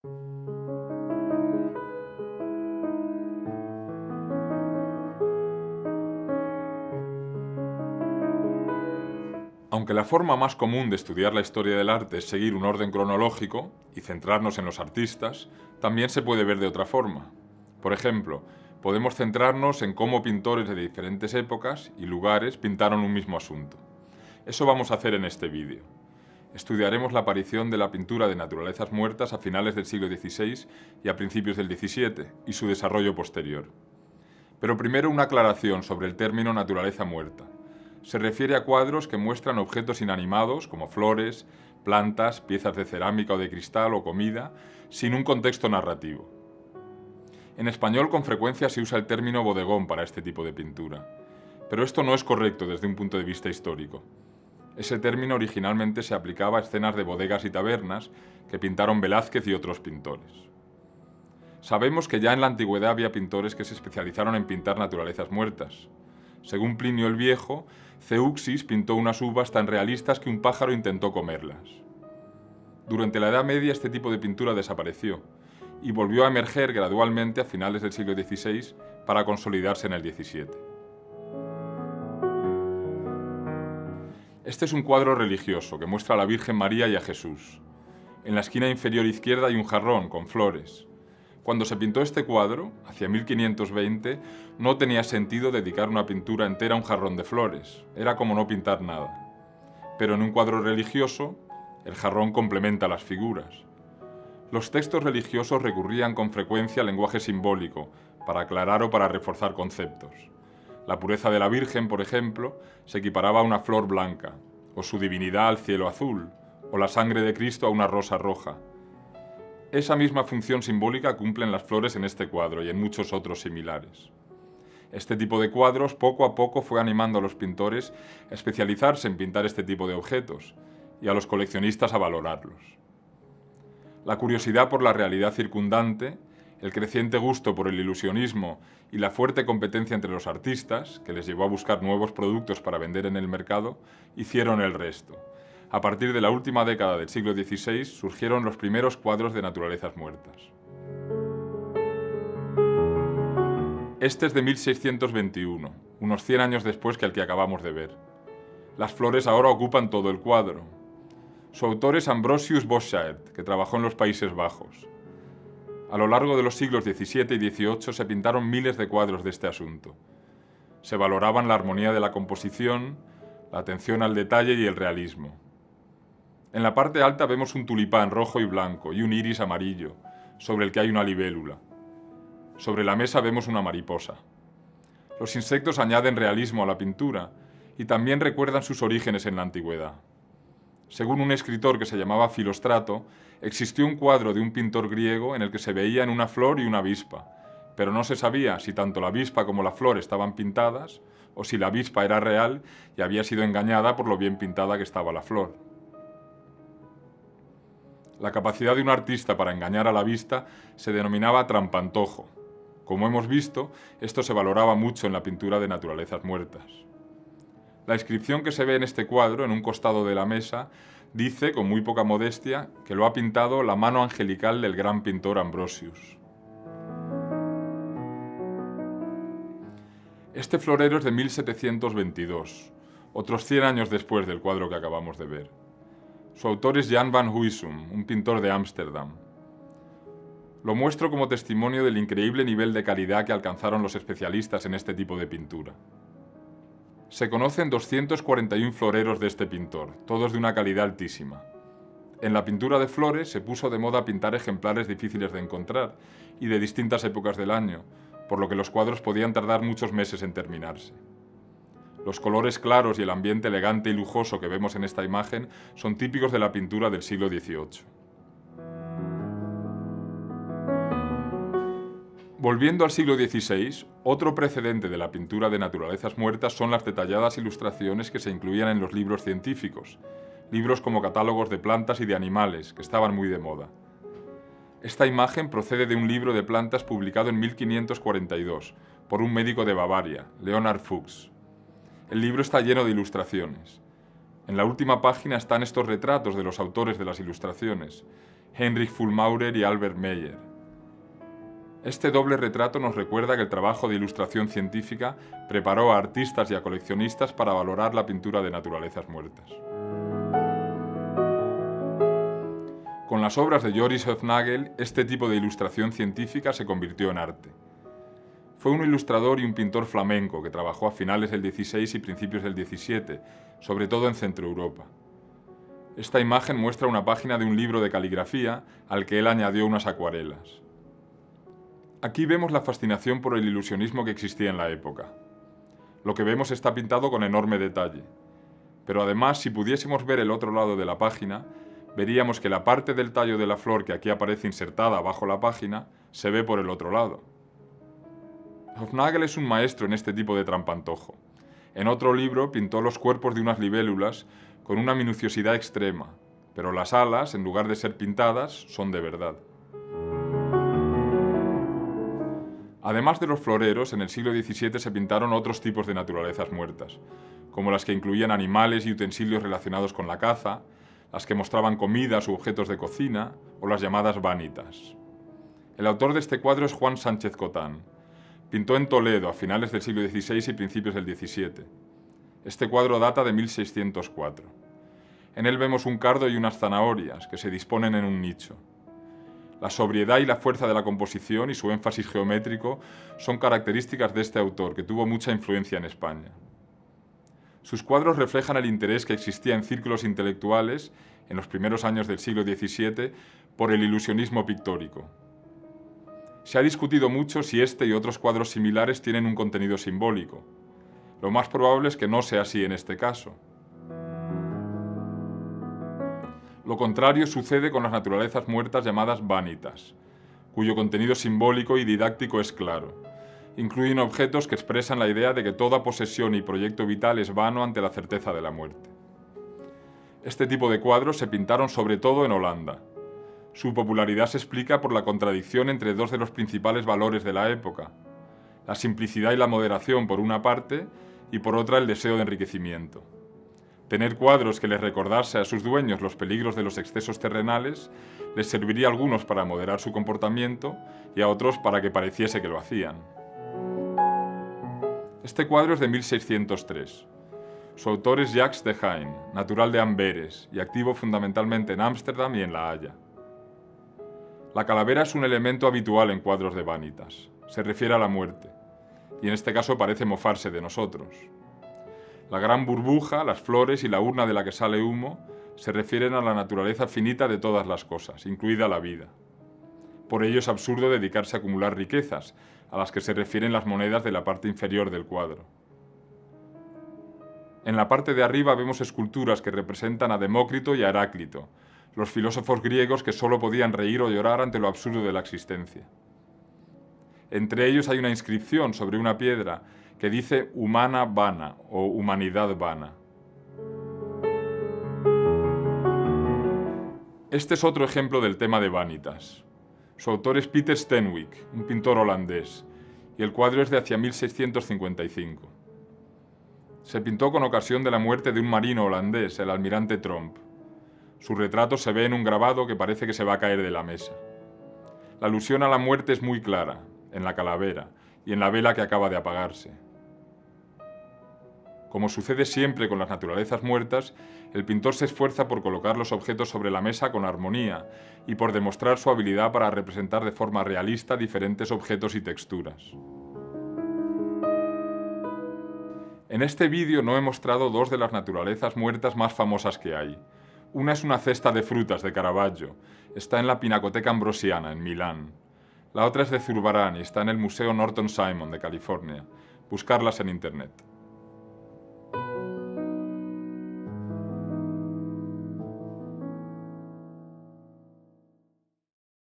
Aunque la forma más común de estudiar la historia del arte es seguir un orden cronológico y centrarnos en los artistas, también se puede ver de otra forma. Por ejemplo, podemos centrarnos en cómo pintores de diferentes épocas y lugares pintaron un mismo asunto. Eso vamos a hacer en este vídeo. Estudiaremos la aparición de la pintura de naturalezas muertas a finales del siglo XVI y a principios del XVII y su desarrollo posterior. Pero primero una aclaración sobre el término naturaleza muerta. Se refiere a cuadros que muestran objetos inanimados como flores, plantas, piezas de cerámica o de cristal o comida, sin un contexto narrativo. En español con frecuencia se usa el término bodegón para este tipo de pintura, pero esto no es correcto desde un punto de vista histórico. Ese término originalmente se aplicaba a escenas de bodegas y tabernas que pintaron Velázquez y otros pintores. Sabemos que ya en la antigüedad había pintores que se especializaron en pintar naturalezas muertas. Según Plinio el Viejo, Ceuxis pintó unas uvas tan realistas que un pájaro intentó comerlas. Durante la Edad Media este tipo de pintura desapareció y volvió a emerger gradualmente a finales del siglo XVI para consolidarse en el XVII. Este es un cuadro religioso que muestra a la Virgen María y a Jesús. En la esquina inferior izquierda hay un jarrón con flores. Cuando se pintó este cuadro, hacia 1520, no tenía sentido dedicar una pintura entera a un jarrón de flores. Era como no pintar nada. Pero en un cuadro religioso, el jarrón complementa las figuras. Los textos religiosos recurrían con frecuencia al lenguaje simbólico, para aclarar o para reforzar conceptos. La pureza de la Virgen, por ejemplo, se equiparaba a una flor blanca, o su divinidad al cielo azul, o la sangre de Cristo a una rosa roja. Esa misma función simbólica cumplen las flores en este cuadro y en muchos otros similares. Este tipo de cuadros poco a poco fue animando a los pintores a especializarse en pintar este tipo de objetos y a los coleccionistas a valorarlos. La curiosidad por la realidad circundante, el creciente gusto por el ilusionismo y la fuerte competencia entre los artistas, que les llevó a buscar nuevos productos para vender en el mercado, hicieron el resto. A partir de la última década del siglo XVI surgieron los primeros cuadros de naturalezas muertas. Este es de 1621, unos 100 años después que el que acabamos de ver. Las flores ahora ocupan todo el cuadro. Su autor es Ambrosius Bosschaert, que trabajó en los Países Bajos. A lo largo de los siglos XVII y XVIII se pintaron miles de cuadros de este asunto. Se valoraban la armonía de la composición, la atención al detalle y el realismo. En la parte alta vemos un tulipán rojo y blanco y un iris amarillo, sobre el que hay una libélula. Sobre la mesa vemos una mariposa. Los insectos añaden realismo a la pintura y también recuerdan sus orígenes en la antigüedad. Según un escritor que se llamaba Filóstrato, existió un cuadro de un pintor griego en el que se veían una flor y una avispa, pero no se sabía si tanto la avispa como la flor estaban pintadas o si la avispa era real y había sido engañada por lo bien pintada que estaba la flor. La capacidad de un artista para engañar a la vista se denominaba trampantojo. Como hemos visto, esto se valoraba mucho en la pintura de naturalezas muertas. La inscripción que se ve en este cuadro, en un costado de la mesa, dice, con muy poca modestia, que lo ha pintado la mano angelical del gran pintor Ambrosius. Este florero es de 1722, otros 100 años después del cuadro que acabamos de ver. Su autor es Jan van Huysum, un pintor de Ámsterdam. Lo muestro como testimonio del increíble nivel de calidad que alcanzaron los especialistas en este tipo de pintura. Se conocen 241 floreros de este pintor, todos de una calidad altísima. En la pintura de flores se puso de moda pintar ejemplares difíciles de encontrar y de distintas épocas del año, por lo que los cuadros podían tardar muchos meses en terminarse. Los colores claros y el ambiente elegante y lujoso que vemos en esta imagen son típicos de la pintura del siglo XVIII. Volviendo al siglo XVI, otro precedente de la pintura de naturalezas muertas son las detalladas ilustraciones que se incluían en los libros científicos, libros como catálogos de plantas y de animales, que estaban muy de moda. Esta imagen procede de un libro de plantas publicado en 1542 por un médico de Bavaria, Leonhard Fuchs. El libro está lleno de ilustraciones. En la última página están estos retratos de los autores de las ilustraciones. Heinrich Füllmaurer y Albert Meyer. Este doble retrato nos recuerda que el trabajo de ilustración científica preparó a artistas y a coleccionistas para valorar la pintura de naturalezas muertas. Con las obras de Joris Höfnagel, este tipo de ilustración científica se convirtió en arte. Fue un ilustrador y un pintor flamenco que trabajó a finales del XVI y principios del XVII, sobre todo en Centroeuropa. Esta imagen muestra una página de un libro de caligrafía al que él añadió unas acuarelas. Aquí vemos la fascinación por el ilusionismo que existía en la época. Lo que vemos está pintado con enorme detalle, pero además, si pudiésemos ver el otro lado de la página, veríamos que la parte del tallo de la flor que aquí aparece insertada bajo la página se ve por el otro lado. Höfnagel es un maestro en este tipo de trampantojo. En otro libro pintó los cuerpos de unas libélulas con una minuciosidad extrema, pero las alas, en lugar de ser pintadas, son de verdad. Además de los floreros, en el siglo XVII se pintaron otros tipos de naturalezas muertas, como las que incluían animales y utensilios relacionados con la caza, las que mostraban comidas u objetos de cocina, o las llamadas vanitas. El autor de este cuadro es Juan Sánchez Cotán. Pintó en Toledo a finales del siglo XVI y principios del XVII. Este cuadro data de 1604. En él vemos un cardo y unas zanahorias que se disponen en un nicho. La sobriedad y la fuerza de la composición y su énfasis geométrico son características de este autor, que tuvo mucha influencia en España. Sus cuadros reflejan el interés que existía en círculos intelectuales, en los primeros años del siglo XVII, por el ilusionismo pictórico. Se ha discutido mucho si este y otros cuadros similares tienen un contenido simbólico. Lo más probable es que no sea así en este caso. Lo contrario sucede con las naturalezas muertas llamadas vanitas, cuyo contenido simbólico y didáctico es claro. Incluyen objetos que expresan la idea de que toda posesión y proyecto vital es vano ante la certeza de la muerte. Este tipo de cuadros se pintaron sobre todo en Holanda. Su popularidad se explica por la contradicción entre dos de los principales valores de la época: la simplicidad y la moderación por una parte, y por otra el deseo de enriquecimiento. Tener cuadros que les recordase a sus dueños los peligros de los excesos terrenales les serviría a algunos para moderar su comportamiento y a otros para que pareciese que lo hacían. Este cuadro es de 1603. Su autor es Jacques de Haen, natural de Amberes y activo fundamentalmente en Ámsterdam y en La Haya. La calavera es un elemento habitual en cuadros de vanitas. Se refiere a la muerte, y en este caso parece mofarse de nosotros. La gran burbuja, las flores y la urna de la que sale humo se refieren a la naturaleza finita de todas las cosas, incluida la vida. Por ello es absurdo dedicarse a acumular riquezas, a las que se refieren las monedas de la parte inferior del cuadro. En la parte de arriba vemos esculturas que representan a Demócrito y a Heráclito, los filósofos griegos que solo podían reír o llorar ante lo absurdo de la existencia. Entre ellos hay una inscripción sobre una piedra que dice humana vana o humanidad vana. Este es otro ejemplo del tema de vanitas. Su autor es Pieter Steenwyck, un pintor holandés, y el cuadro es de hacia 1655. Se pintó con ocasión de la muerte de un marino holandés, el almirante Tromp. Su retrato se ve en un grabado que parece que se va a caer de la mesa. La alusión a la muerte es muy clara, en la calavera y en la vela que acaba de apagarse. Como sucede siempre con las naturalezas muertas, el pintor se esfuerza por colocar los objetos sobre la mesa con armonía y por demostrar su habilidad para representar de forma realista diferentes objetos y texturas. En este vídeo no he mostrado dos de las naturalezas muertas más famosas que hay. Una es una cesta de frutas de Caravaggio, está en la Pinacoteca Ambrosiana, en Milán. La otra es de Zurbarán y está en el Museo Norton Simon de California. Buscarlas en internet.